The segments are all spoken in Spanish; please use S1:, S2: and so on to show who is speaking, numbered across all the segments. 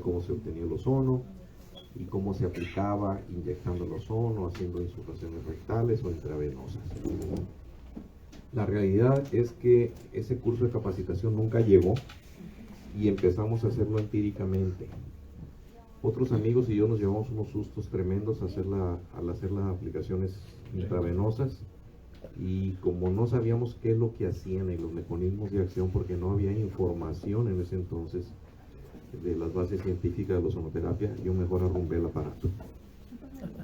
S1: cómo se obtenía el ozono y cómo se aplicaba inyectando el ozono, haciendo insuflaciones rectales o intravenosas. La realidad es que ese curso de capacitación nunca llegó y empezamos a hacerlo empíricamente. Otros amigos y yo nos llevamos unos sustos tremendos al hacer las aplicaciones intravenosas, y como no sabíamos qué es lo que hacían y los mecanismos de acción, porque no había información en ese entonces de las bases científicas de la ozonoterapia, yo mejor arrumbé el aparato.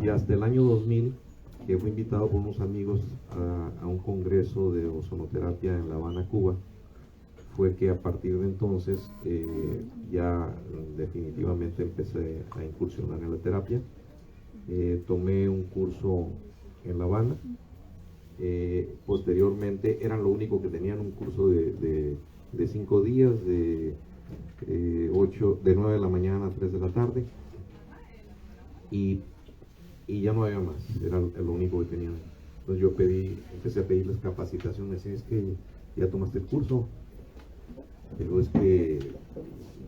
S1: Y hasta el año 2000, que fui invitado por unos amigos a un congreso de ozonoterapia en La Habana, Cuba, fue que a partir de entonces ya definitivamente empecé a incursionar en la terapia. Tomé un curso en La Habana. Posteriormente eran lo único que tenían, un curso de 5 días, de 9 de la mañana a 3 de la tarde, y ya no había más, era lo único que tenían. Entonces yo empecé a pedirles capacitación. Me decían: es que ya tomaste el curso, pero es que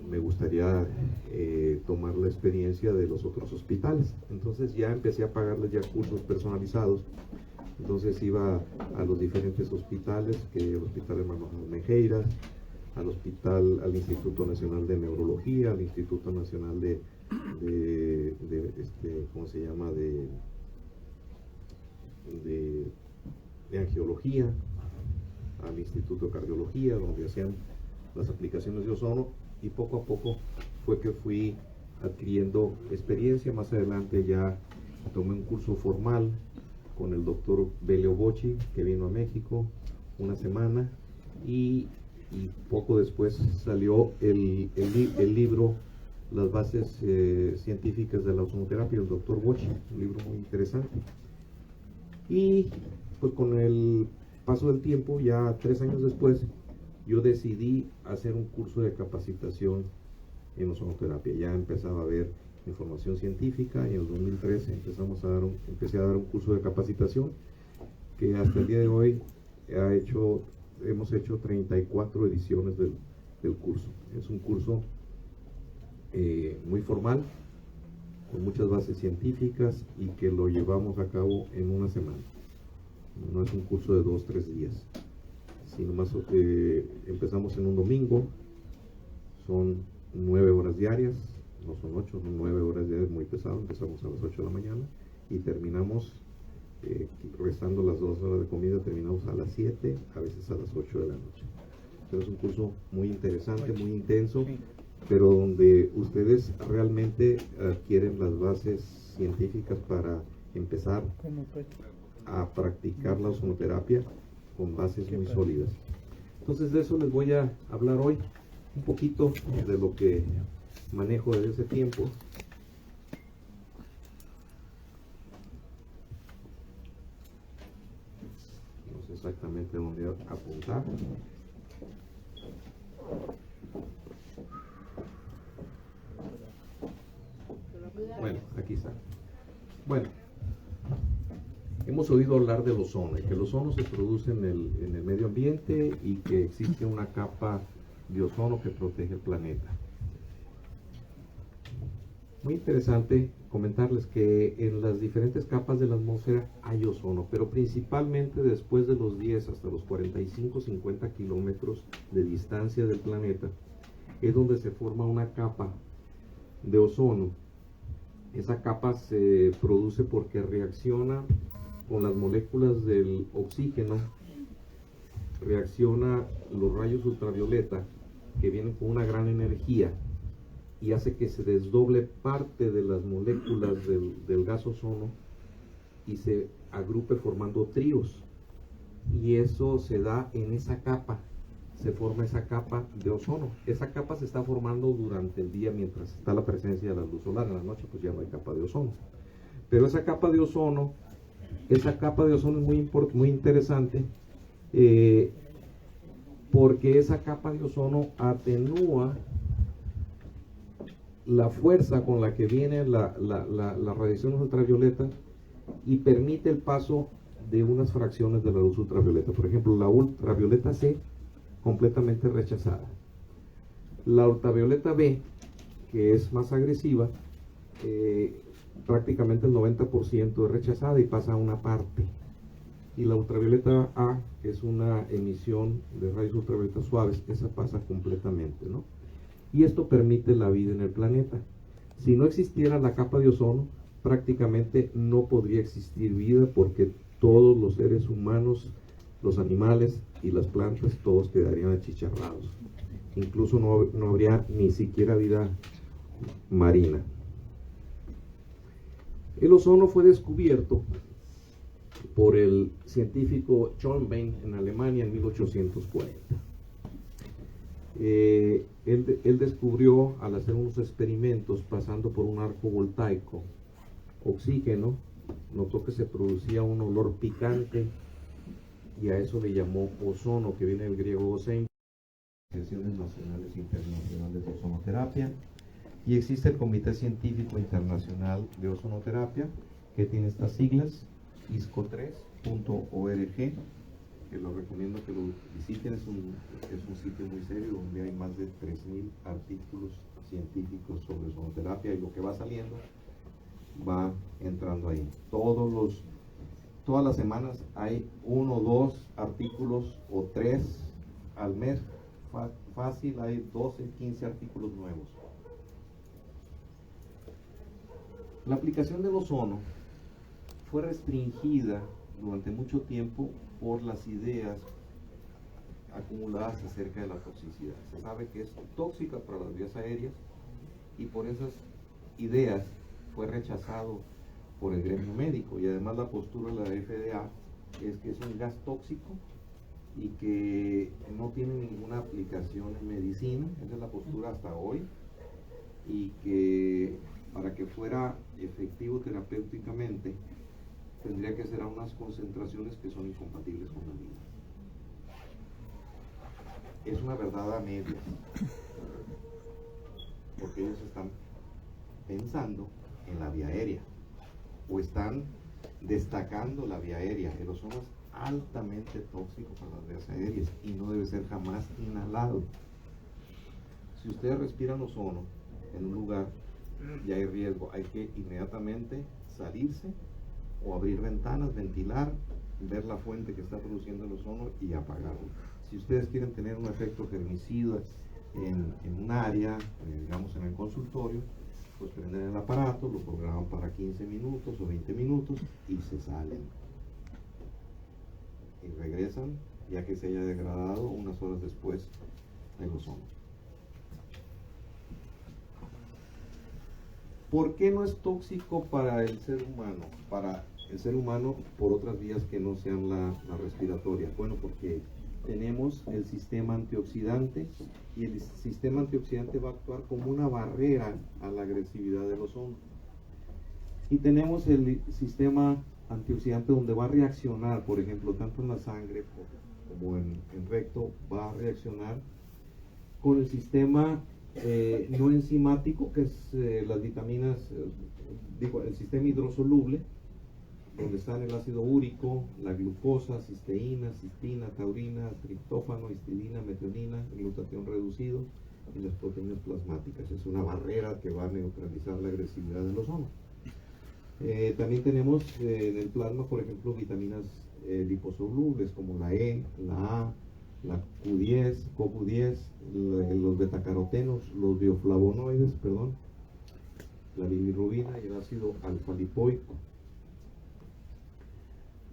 S1: me gustaría tomar la experiencia de los otros hospitales. Entonces ya empecé a pagarles ya cursos personalizados. Entonces iba a los diferentes hospitales, que el Hospital Hermanos Mejeiras, al Instituto Nacional de Neurología, al Instituto Nacional ¿cómo se llama?, de Angiología, al Instituto de Cardiología, donde hacían las aplicaciones de ozono, y poco a poco fue que fui adquiriendo experiencia. Más adelante ya tomé un curso formal con el doctor Belio Bocci, que vino a México una semana, y poco después salió el libro Las bases científicas de la ozonoterapia del doctor Bocci, un libro muy interesante. Y pues con el paso del tiempo, ya 3 años después, yo decidí hacer un curso de capacitación en ozonoterapia. Ya empezaba a haber información científica, y en el 2013 empecé a dar un curso de capacitación que hasta el día de hoy hemos hecho 34 ediciones del curso. Es un curso muy formal, con muchas bases científicas, y que lo llevamos a cabo en una semana. No es un curso de 2-3 días, sino más. Empezamos en un domingo, son 9 horas diarias, no son 8, son 9 horas diarias, muy pesado. Empezamos a las 8 de la mañana y terminamos, restando las 2 horas de comida, terminamos a las 7, a veces a las 8 de la noche. Pero es un curso muy interesante, muy intenso, pero donde ustedes realmente adquieren las bases científicas para empezar a practicar la ozonoterapia con bases muy sólidas. Entonces de eso les voy a hablar hoy, un poquito de lo que manejo desde ese tiempo. No sé exactamente dónde apuntar. Bueno, aquí está. Bueno, hemos oído hablar del ozono, y que el ozono se produce en el medio ambiente, y que existe una capa de ozono que protege el planeta. Muy interesante comentarles que en las diferentes capas de la atmósfera hay ozono, pero principalmente después de los 10 hasta los 45-50 kilómetros de distancia del planeta es donde se forma una capa de ozono. Esa capa se produce porque reacciona con las moléculas del oxígeno, reacciona los rayos ultravioleta, que vienen con una gran energía, y hace que se desdoble parte de las moléculas del gas ozono y se agrupe formando tríos, y eso se da en esa capa. Se forma esa capa de ozono. Esa capa se está formando durante el día mientras está la presencia de la luz solar. En la noche pues ya no hay capa de ozono, pero esa capa de ozono es muy interesante, porque esa capa de ozono atenúa la fuerza con la que viene la radiación ultravioleta, y permite el paso de unas fracciones de la luz ultravioleta. Por ejemplo, la ultravioleta C, completamente rechazada. La ultravioleta B que es más agresiva, prácticamente el 90% es rechazada y pasa a una parte. Y la ultravioleta A, que es una emisión de rayos ultravioletas suaves, esa pasa completamente, ¿no? Y esto permite la vida en el planeta. Si no existiera la capa de ozono, prácticamente no podría existir vida, porque todos los seres humanos, los animales y las plantas, todos quedarían achicharrados. Incluso no habría ni siquiera vida marina. El ozono fue descubierto por el científico Schönbein en Alemania en 1840. Él descubrió, al hacer unos experimentos pasando por un arco voltaico, oxígeno, notó que se producía un olor picante y a eso le llamó ozono, que viene del griego ozein. Asociaciones nacionales e internacionales de ozonoterapia, y existe el Comité Científico Internacional de Ozonoterapia, que tiene estas siglas, isco3.org, que lo recomiendo que lo visiten. Es un sitio muy serio donde hay más de 3.000 artículos científicos sobre ozonoterapia, y lo que va saliendo va entrando ahí. Todas las semanas hay 1 o 2 artículos, o 3 al mes. Fácil, hay 12, 15 artículos nuevos. La aplicación del ozono fue restringida durante mucho tiempo por las ideas acumuladas acerca de la toxicidad. Se sabe que es tóxica para las vías aéreas, y por esas ideas fue rechazado por el gremio médico, y además la postura de la FDA es que es un gas tóxico y que no tiene ninguna aplicación en medicina. Esa es la postura hasta hoy, y que para que fuera efectivo terapéuticamente tendría que ser a unas concentraciones que son incompatibles con la vida. Es una verdad a medias, porque ellos están pensando en la vía aérea, o están destacando la vía aérea. El ozono es altamente tóxico para las vías aéreas y no debe ser jamás inhalado. Si ustedes respiran ozono en un lugar, ya hay riesgo. Hay que inmediatamente salirse o abrir ventanas, ventilar, ver la fuente que está produciendo el ozono y apagarlo. Si ustedes quieren tener un efecto germicida en un área, digamos en el consultorio, pues prenden el aparato, lo programan para 15 minutos o 20 minutos y se salen. Y regresan ya que se haya degradado unas horas después el ozono. ¿Por qué no es tóxico para el ser humano? Para el ser humano por otras vías que no sean la respiratoria. Bueno, porque tenemos el sistema antioxidante, y el sistema antioxidante va a actuar como una barrera a la agresividad del ozono. Y tenemos el sistema antioxidante donde va a reaccionar, por ejemplo, tanto en la sangre como en recto, va a reaccionar con el sistema no enzimático, que es las vitaminas, el sistema hidrosoluble, donde están el ácido úrico, la glucosa, cisteína, cistina, taurina, triptófano, histidina, metionina, glutatión reducido, y las proteínas plasmáticas. Es una barrera que va a neutralizar la agresividad del ozono. También tenemos en el plasma, por ejemplo, vitaminas liposolubles como la E, la A, la Q10, CoQ10, los betacarotenos, los bioflavonoides, la bilirrubina y el ácido alfa-lipoico.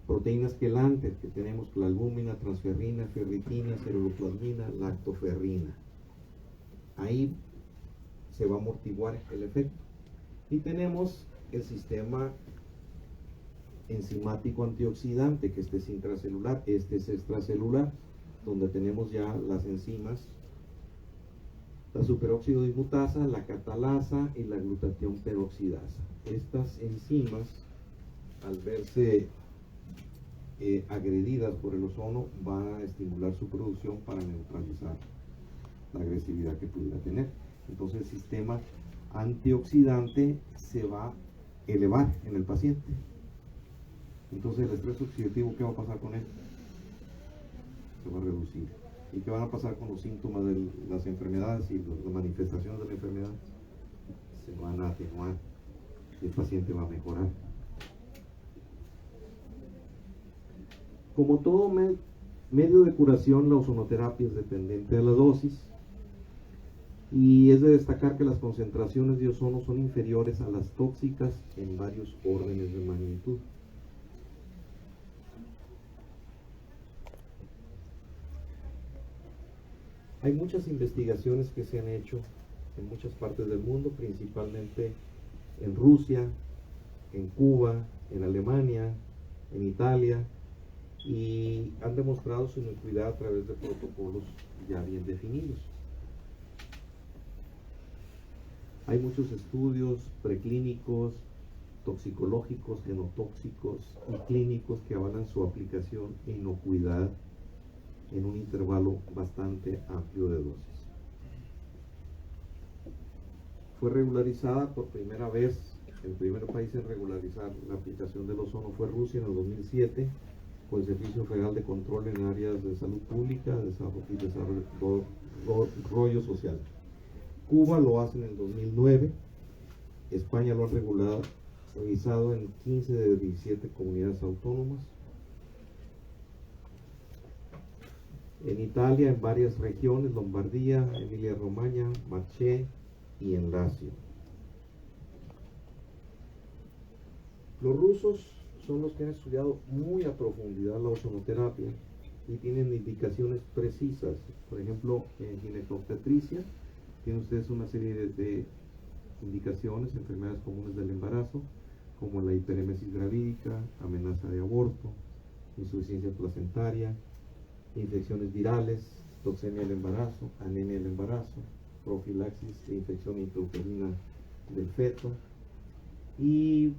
S1: Proteínas quelantes que tenemos: la albúmina, transferrina, ferritina, ceruloplasmina, lactoferrina. Ahí se va a amortiguar el efecto. Y tenemos el sistema enzimático antioxidante, que este es intracelular, este es extracelular, donde tenemos ya las enzimas, la superóxido dismutasa, la catalasa y la glutatión peroxidasa. Estas enzimas, al verse agredidas por el ozono, van a estimular su producción para neutralizar la agresividad que pudiera tener. Entonces el sistema antioxidante se va a elevar en el paciente. Entonces el estrés oxidativo, ¿qué va a pasar con él? Se va a reducir. ¿Y qué van a pasar con los síntomas de las enfermedades y las manifestaciones de la enfermedad? a atenuar y el paciente va a mejorar. Como todo medio de curación, la ozonoterapia es dependiente de la dosis y es de destacar que las concentraciones de ozono son inferiores a las tóxicas en varios órdenes de magnitud. Hay muchas investigaciones que se han hecho en muchas partes del mundo, principalmente en Rusia, en Cuba, en Alemania, en Italia, y han demostrado su inocuidad a través de protocolos ya bien definidos. Hay muchos estudios preclínicos, toxicológicos, genotóxicos y clínicos que avalan su aplicación e inocuidad en un intervalo bastante amplio de dosis. Fue regularizada por primera vez, el primer país en regularizar la aplicación del ozono fue Rusia en el 2007, por el Servicio Federal de Control en Áreas de Salud Pública y Desarrollo Social. Cuba lo hace en el 2009, España lo ha revisado en 15 de 17 comunidades autónomas, en Italia en varias regiones, Lombardía, Emilia-Romagna, Marche y en Lazio. Los rusos son los que han estudiado muy a profundidad la ozonoterapia y tienen indicaciones precisas. Por ejemplo, en ginecobstetricia tienen ustedes una serie de indicaciones, enfermedades comunes del embarazo, como la hiperemesis gravídica, amenaza de aborto, insuficiencia placentaria, infecciones virales, toxemia del embarazo, anemia del embarazo, profilaxis de infección intrauterina del feto y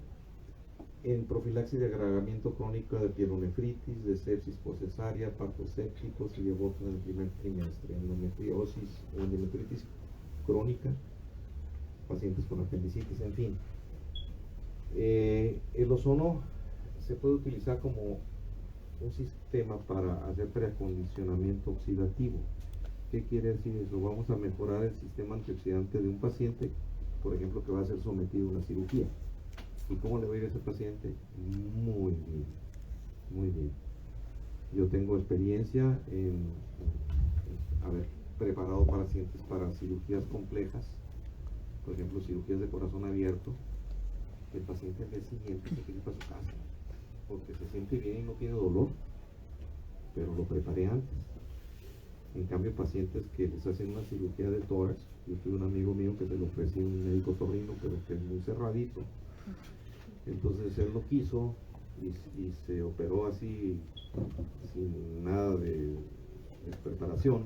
S1: en profilaxis de agravamiento crónico de pielonefritis, de sepsis postcesárea, partos sépticos y de abortos en el primer trimestre, endometriosis o endometritis crónica, pacientes con apendicitis, en fin. El ozono se puede utilizar como un sistema para hacer preacondicionamiento oxidativo. ¿Qué quiere decir eso? Vamos a mejorar el sistema antioxidante de un paciente, por ejemplo, que va a ser sometido a una cirugía. ¿Y cómo le va a ir a ese paciente? Muy bien, muy bien. Yo tengo experiencia en haber preparado pacientes para cirugías complejas, por ejemplo, cirugías de corazón abierto. El paciente al día siguiente se quiere ir para su casa porque se siente bien y no tiene dolor, pero lo preparé antes. En cambio, pacientes que les hacen una cirugía de tórax, yo tuve un amigo mío que se lo ofreció un médico torrino, pero que es muy cerradito. Entonces él lo quiso y se operó así, sin nada de preparación.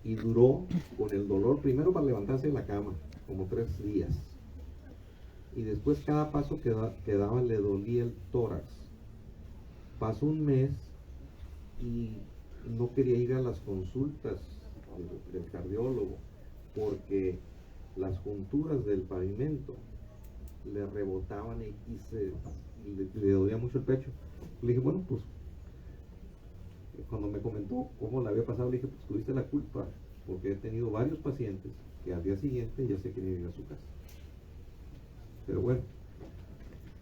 S1: Y duró con el dolor, primero para levantarse de la cama, como 3 días. Y después cada paso que daba le dolía el tórax. Pasó un mes y no quería ir a las consultas del cardiólogo porque las junturas del pavimento le rebotaban y le dolía mucho el pecho. Le dije, bueno, pues cuando me comentó cómo le había pasado, le dije, pues tuviste la culpa, porque he tenido varios pacientes que al día siguiente ya se querían ir a su casa. Pero bueno,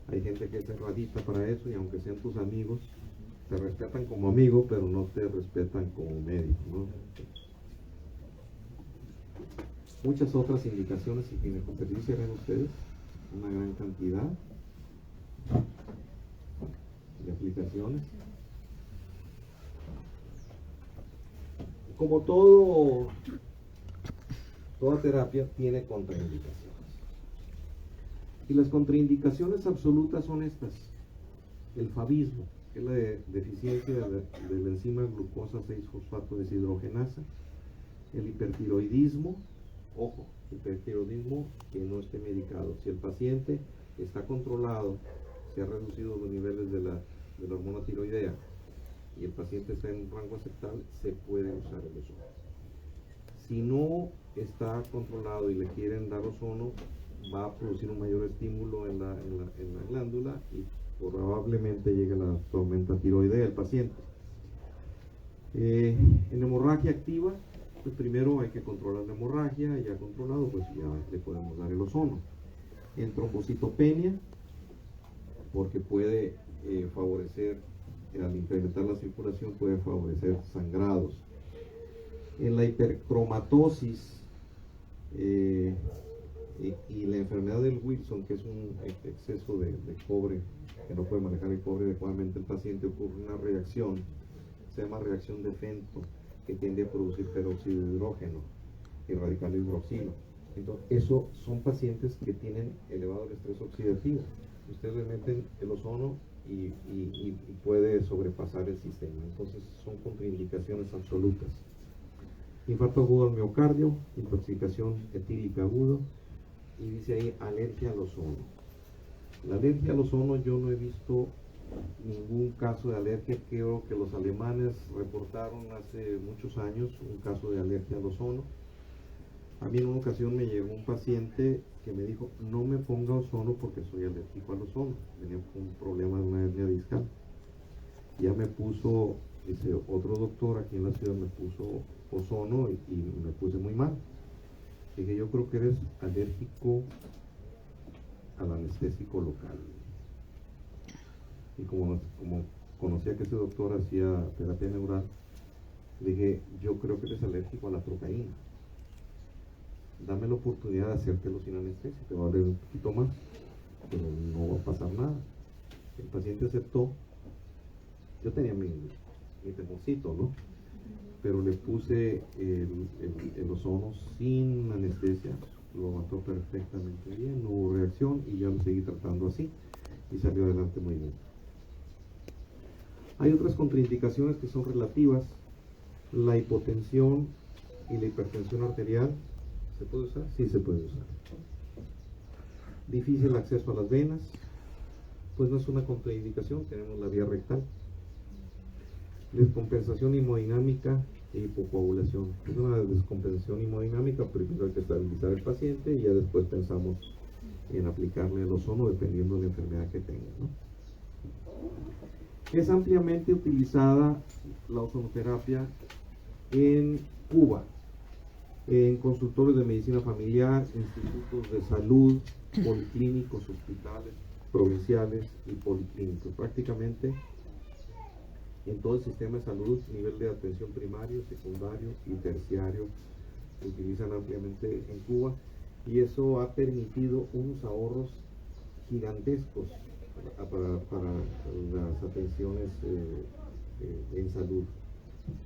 S1: hay gente que es cerradita para eso, y aunque sean tus amigos, te respetan como amigo, pero no te respetan como médico, ¿no? Muchas otras indicaciones y ginecobstetricia ven ustedes, una gran cantidad de aplicaciones. Como toda terapia tiene contraindicaciones. Y las contraindicaciones absolutas son estas: el favismo, que es la deficiencia de la enzima glucosa 6-fosfato deshidrogenasa, el hipertiroidismo, ojo, hipertiroidismo que no esté medicado. Si el paciente está controlado, se ha reducido los niveles de la hormona tiroidea y el paciente está en un rango aceptable, se puede usar el ozono. Si no está controlado y le quieren dar ozono, va a producir un mayor estímulo en la glándula y probablemente llegue a la tormenta tiroidea del paciente. En hemorragia activa Pues primero hay que controlar la hemorragia, ya controlado, pues ya le podemos dar el ozono. En trombocitopenia, porque puede favorecer, al incrementar la circulación, puede favorecer sangrados. En la hipercromatosis y la enfermedad del Wilson, que es un exceso de cobre, que no puede manejar el cobre adecuadamente el paciente, ocurre una reacción, se llama reacción de Fenton, que tiende a producir peróxido de hidrógeno y radical hidroxilo. Entonces, eso son pacientes que tienen elevado estrés oxidativo. Ustedes le meten el ozono y puede sobrepasar el sistema. Entonces, son contraindicaciones absolutas. Infarto agudo al miocardio, intoxicación etílica agudo, y dice ahí alergia al ozono. La alergia al ozono, yo no he visto ningún caso de alergia. Creo que los alemanes reportaron hace muchos años un caso de alergia al ozono. A mí en una ocasión me llegó un paciente que me dijo, no me ponga ozono porque soy alérgico al ozono. Tenía un problema de una hernia discal. Ya me puso, dice, otro doctor aquí en la ciudad me puso ozono y me puse muy mal. Dije, yo creo que eres alérgico al anestésico local. Y como conocía que ese doctor hacía terapia neural, dije, yo creo que eres alérgico a la procaína. Dame la oportunidad de hacértelo sin anestesia, te va a doler un poquito más, pero no va a pasar nada. El paciente aceptó. Yo tenía mi temorcito, ¿no? Pero le puse el ozono sin anestesia, lo aguantó perfectamente bien, no hubo reacción y ya lo seguí tratando así y salió adelante muy bien. Hay otras contraindicaciones que son relativas. La hipotensión y la hipertensión arterial, ¿se puede usar? Sí, se puede usar. Difícil acceso a las venas, pues no es una contraindicación, tenemos la vía rectal. Descompensación hemodinámica e hipocoagulación. Es una descompensación hemodinámica, primero hay que estabilizar al paciente y ya después pensamos en aplicarle el ozono dependiendo de la enfermedad que tenga, ¿no? Es ampliamente utilizada la ozonoterapia en Cuba, en consultorios de medicina familiar, institutos de salud, policlínicos, hospitales provinciales y policlínicos. Prácticamente en todo el sistema de salud, nivel de atención primario, secundario y terciario, se utilizan ampliamente en Cuba, y eso ha permitido unos ahorros gigantescos para las atenciones en salud.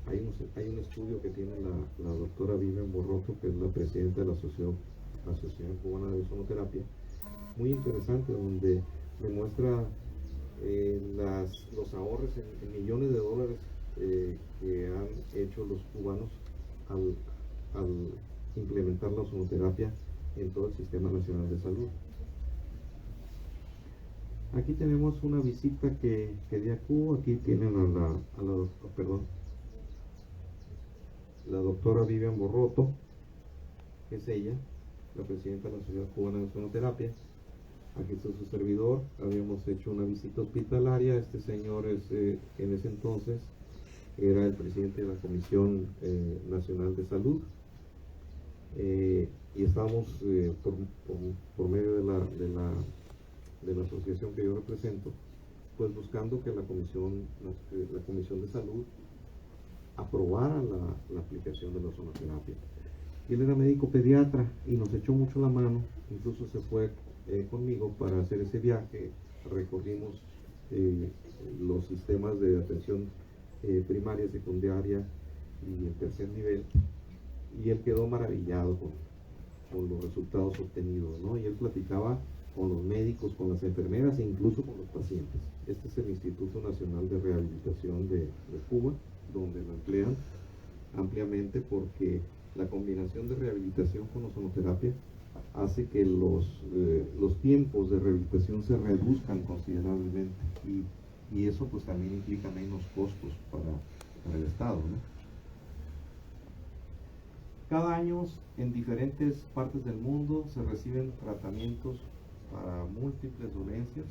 S1: Hay un estudio que tiene la doctora Vivian Borroto, que es la presidenta de la Asociación Cubana de Ozonoterapia, muy interesante, donde demuestra los ahorros en millones de dólares que han hecho los cubanos al implementar la ozonoterapia en todo el Sistema Nacional de Salud. Aquí tenemos una visita que di a Cuba. Aquí tienen la doctora Vivian Borroto, que es ella, la presidenta de la Sociedad Cubana de Ozonoterapia. Aquí está su servidor. Habíamos hecho una visita hospitalaria. Este señor en ese entonces era el presidente de la Comisión Nacional de Salud, y estábamos por medio de la asociación que yo represento, pues buscando que la Comisión de Salud aprobara la aplicación de la ozonoterapia. Él era médico pediatra y nos echó mucho la mano. Incluso se fue conmigo para hacer ese viaje. Recorrimos los sistemas de atención primaria, secundaria y el tercer nivel, y él quedó maravillado con los resultados obtenidos, ¿no? Y él platicaba con los médicos, con las enfermeras e incluso con los pacientes. Este es el Instituto Nacional de Rehabilitación de Cuba, donde lo emplean ampliamente, porque la combinación de rehabilitación con ozonoterapia hace que los tiempos de rehabilitación se reduzcan considerablemente, y eso pues también implica menos costos para el Estado, ¿no? Cada año en diferentes partes del mundo se reciben tratamientos para múltiples dolencias,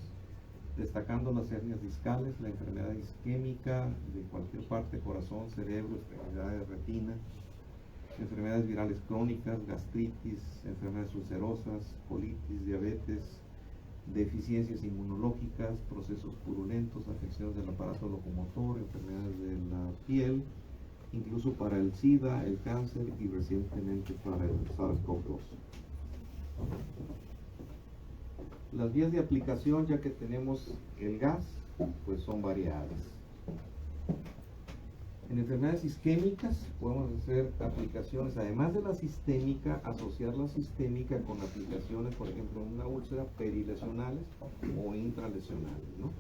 S1: destacando las hernias discales, la enfermedad isquémica de cualquier parte, corazón, cerebro, extremidades, retina, enfermedades virales crónicas, gastritis, enfermedades ulcerosas, colitis, diabetes, deficiencias inmunológicas, procesos purulentos, afecciones del aparato locomotor, enfermedades de la piel, incluso para el SIDA, el cáncer y recientemente para el SARS-CoV-2. Las vías de aplicación, ya que tenemos el gas, pues son variadas. En enfermedades isquémicas podemos hacer aplicaciones, además de la sistémica, asociar la sistémica con aplicaciones, por ejemplo, en una úlcera perilesionales o intralesionales, ¿no?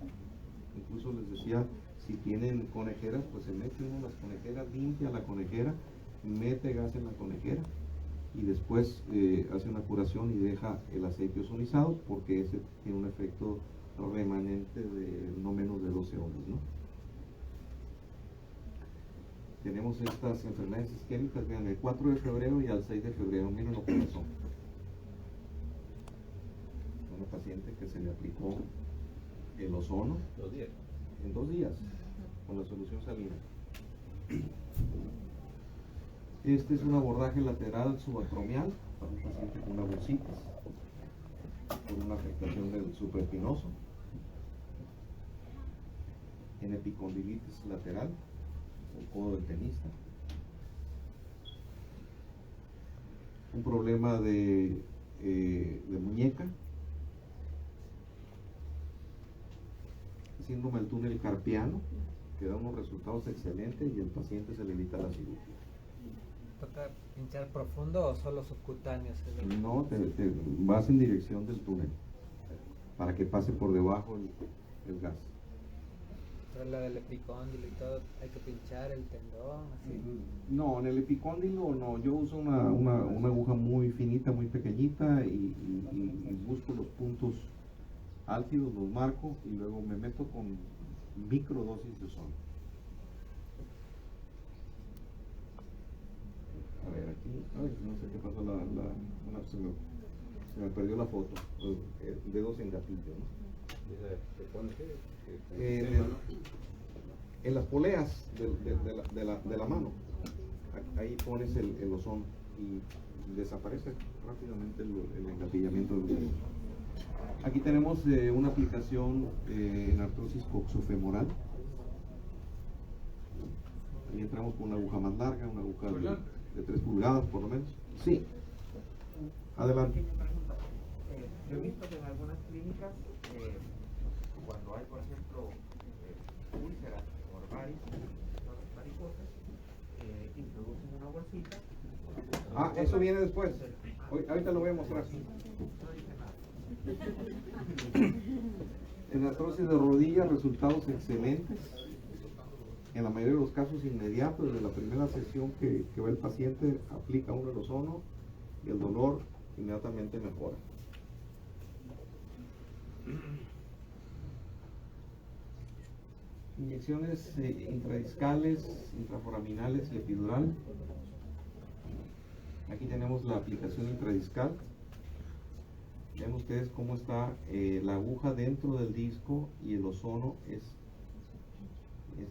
S1: Incluso les decía, si tienen conejeras, pues se mete uno en las conejeras, limpia la conejera, mete gas en la conejera y después hace una curación y deja el aceite ozonizado, porque ese tiene un efecto remanente de no menos de 12 horas, ¿no? Tenemos estas enfermedades isquémicas, vean, el 4 de febrero y al 6 de febrero, miren lo que pasó. Una paciente que se le aplicó el ozono
S2: 2 días.
S1: en 2 días con la solución salina. Este es un abordaje lateral subacromial para un paciente con una bursitis, con una afectación del supraespinoso, en epicondilitis lateral, el codo del tenista, un problema de muñeca, síndrome del túnel carpiano, que da unos resultados excelentes y el paciente se le evita la cirugía.
S3: ¿Toca pinchar profundo o solo subcutáneo?
S1: No, te vas en dirección del túnel para que pase por debajo el gas.
S3: Pero la del epicóndilo y todo, hay que pinchar el tendón, así.
S1: No, en el epicóndilo no, yo uso una aguja muy finita, muy pequeñita y busco los puntos álgidos, los marco y luego me meto con microdosis de ozono. A ver, aquí, ay, no sé qué pasó, se me perdió la foto, dedos en gatillo, ¿no? En las poleas de la mano, ahí pones el ozono y desaparece rápidamente el engatillamiento del dedo. Aquí tenemos una aplicación en artrosis coxofemoral. Ahí entramos con una aguja más larga, una aguja de 3 pulgadas por lo menos. Sí. Adelante.
S4: Yo he visto que en algunas clínicas, cuando hay, por ejemplo, úlceras o varicosas, introducen una bolsita.
S1: Ah, eso viene después. Ahorita lo voy a mostrar. En artrosis de rodilla, resultados excelentes. En la mayoría de los casos inmediatos, desde la primera sesión que va el paciente, aplica uno el ozono y el dolor inmediatamente mejora. Inyecciones intradiscales, intraforaminales y epidural. Aquí tenemos la aplicación intradiscal. Ven ustedes cómo está la aguja dentro del disco y el ozono es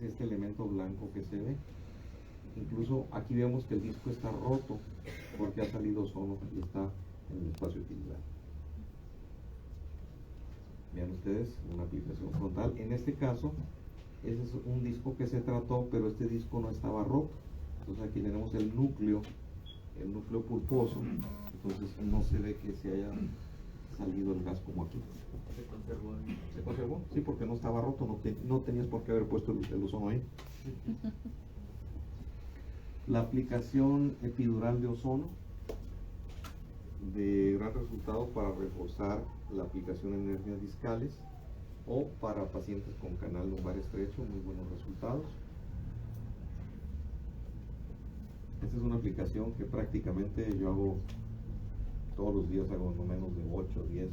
S1: este elemento blanco que se ve. Incluso aquí vemos que el disco está roto porque ha salido ozono y está en el espacio epidural. Vean ustedes una aplicación frontal. En este caso, ese es un disco que se trató, pero este disco no estaba roto. Entonces aquí tenemos el núcleo pulposo. Entonces no se ve que se haya salido el gas como aquí.
S2: Se conservó.
S1: ¿Se conservó? Sí, porque no estaba roto, no tenías por qué haber puesto el ozono ahí. La aplicación epidural de ozono, de gran resultado para reforzar la aplicación en hernias discales o para pacientes con canal lumbar estrecho, muy buenos resultados. Esta es una aplicación que prácticamente yo hago todos los días, hago no menos de 8 o 10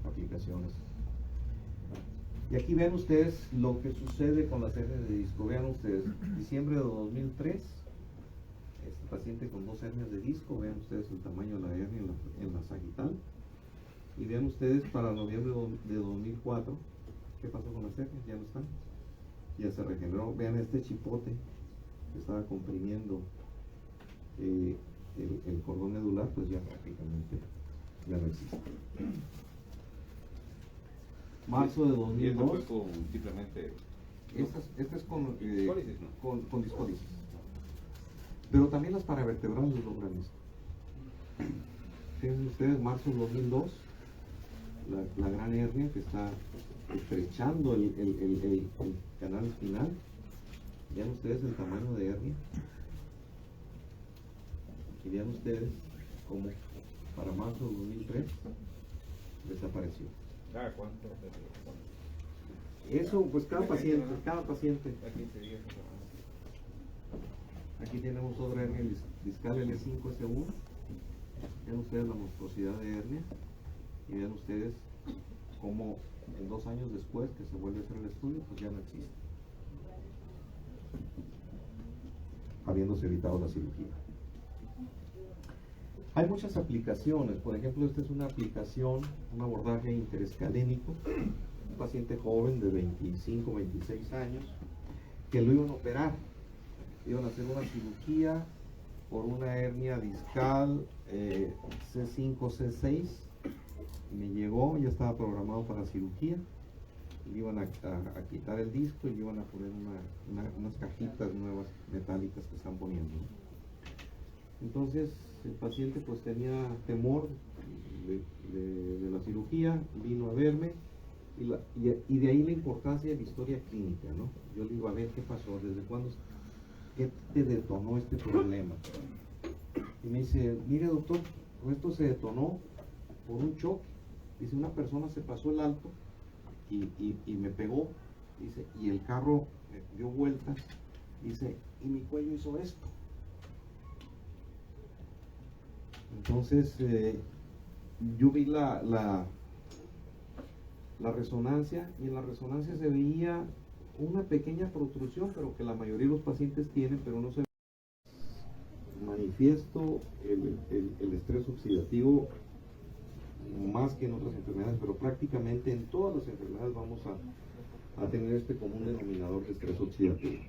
S1: aplicaciones. Y aquí ven ustedes lo que sucede con las hernias de disco. Vean ustedes, diciembre de 2003, este paciente con 2 hernias de disco, vean ustedes el tamaño de la hernia en la sagital. Y vean ustedes para noviembre de 2004, ¿qué pasó con las hernias? Ya no están, ya se regeneró. Vean este chipote que estaba comprimiendo el cordón medular pues ya prácticamente ya no existe. Marzo de
S2: Y esto
S1: 2002.
S2: fue con simplemente.
S1: Esta es con,
S2: Discólisis, ¿no?
S1: con discólisis. Pero también las paravertebrales logran esto. Fíjense ustedes, marzo de 2002, la gran hernia que está estrechando el canal espinal. Vean ustedes el tamaño de hernia. Y vean ustedes cómo para marzo de 2003 desapareció.
S2: ¿Cuánto?
S1: Eso, pues cada paciente.
S2: A 15 días.
S1: Aquí tenemos otra hernia discal L5S1. Vean ustedes la monstruosidad de hernia. Y vean ustedes cómo en 2 años después que se vuelve a hacer el estudio, pues ya no existe, habiéndose evitado la cirugía. Hay muchas aplicaciones. Por ejemplo, esta es una aplicación, un abordaje interescalénico. Un paciente joven de 25, 26 años que lo iban a operar. Iban a hacer una cirugía por una hernia discal C5, C6. Me llegó, ya estaba programado para cirugía. Le iban a quitar el disco y le iban a poner unas cajitas nuevas metálicas que están poniendo. Entonces el paciente pues tenía temor de la cirugía, vino a verme y de ahí la importancia de la historia clínica, ¿no? Yo le digo, a ver, ¿qué pasó? ¿Desde cuándo? ¿Qué te detonó este problema? Y me dice, mire doctor, esto se detonó por un choque. Dice, una persona se pasó el alto y me pegó, dice, y el carro dio vueltas, dice, y mi cuello hizo esto. Entonces yo vi la resonancia, y en la resonancia se veía una pequeña protrusión, pero que la mayoría de los pacientes tienen, pero no se manifiesto el estrés oxidativo más que en otras enfermedades, pero prácticamente en todas las enfermedades vamos a tener este común denominador de estrés oxidativo.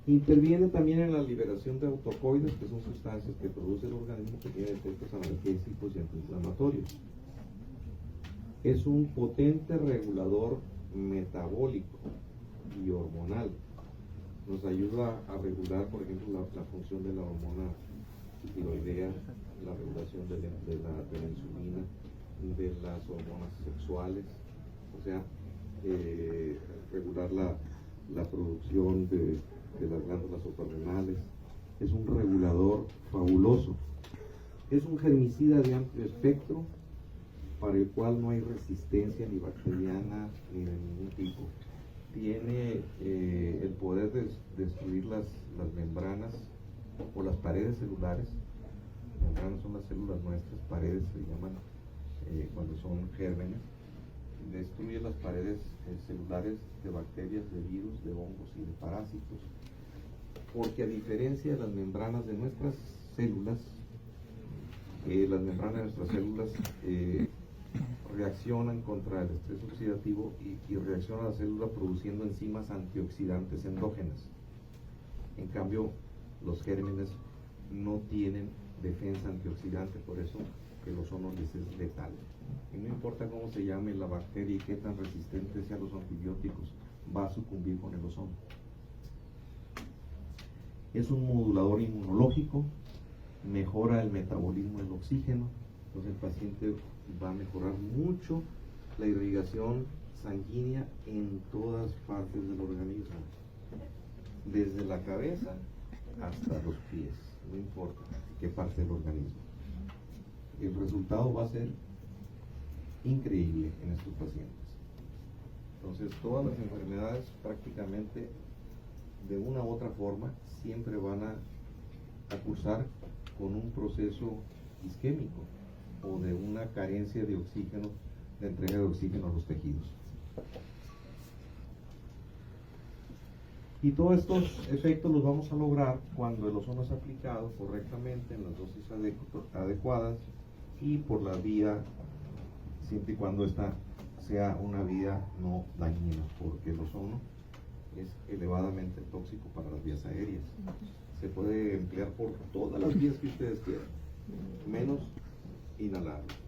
S1: Interviene también en la liberación de autocoides, que son sustancias que produce el organismo que tienen efectos analgésicos y antiinflamatorios. Es un potente regulador metabólico y hormonal. Nos ayuda a regular, por ejemplo, la función de la hormona tiroidea, la regulación de la insulina, de las hormonas sexuales, o sea, regular la producción de las glándulas suprarrenales. Es un regulador fabuloso. Es un germicida de amplio espectro para el cual no hay resistencia ni bacteriana ni de ningún tipo. Tiene el poder de destruir las membranas o las paredes celulares. Las membranas son las células nuestras, paredes se llaman cuando son gérmenes. Destruye las paredes celulares de bacterias, de virus, de hongos y de parásitos, porque a diferencia de las membranas de nuestras células, las membranas de nuestras células reaccionan contra el estrés oxidativo y reacciona a la célula produciendo enzimas antioxidantes endógenas. En cambio, los gérmenes no tienen defensa antioxidante, por eso el ozono les es letal. Y no importa cómo se llame la bacteria y qué tan resistente sea a los antibióticos, va a sucumbir con el ozono. Es un modulador inmunológico, mejora el metabolismo del oxígeno, entonces el paciente va a mejorar mucho la irrigación sanguínea en todas partes del organismo, desde la cabeza hasta los pies, no importa qué parte del organismo. El resultado va a ser increíble en estos pacientes. Entonces todas las enfermedades prácticamente de una u otra forma siempre van a cursar con un proceso isquémico o de una carencia de oxígeno, de entrega de oxígeno a los tejidos. Y todos estos efectos los vamos a lograr cuando el ozono es aplicado correctamente en las dosis adecuadas y por la vía, siempre y cuando esta sea una vía no dañina, porque el ozono es elevadamente tóxico para las vías aéreas. se puede emplear por todas las vías que ustedes quieran, menos inhalarlo.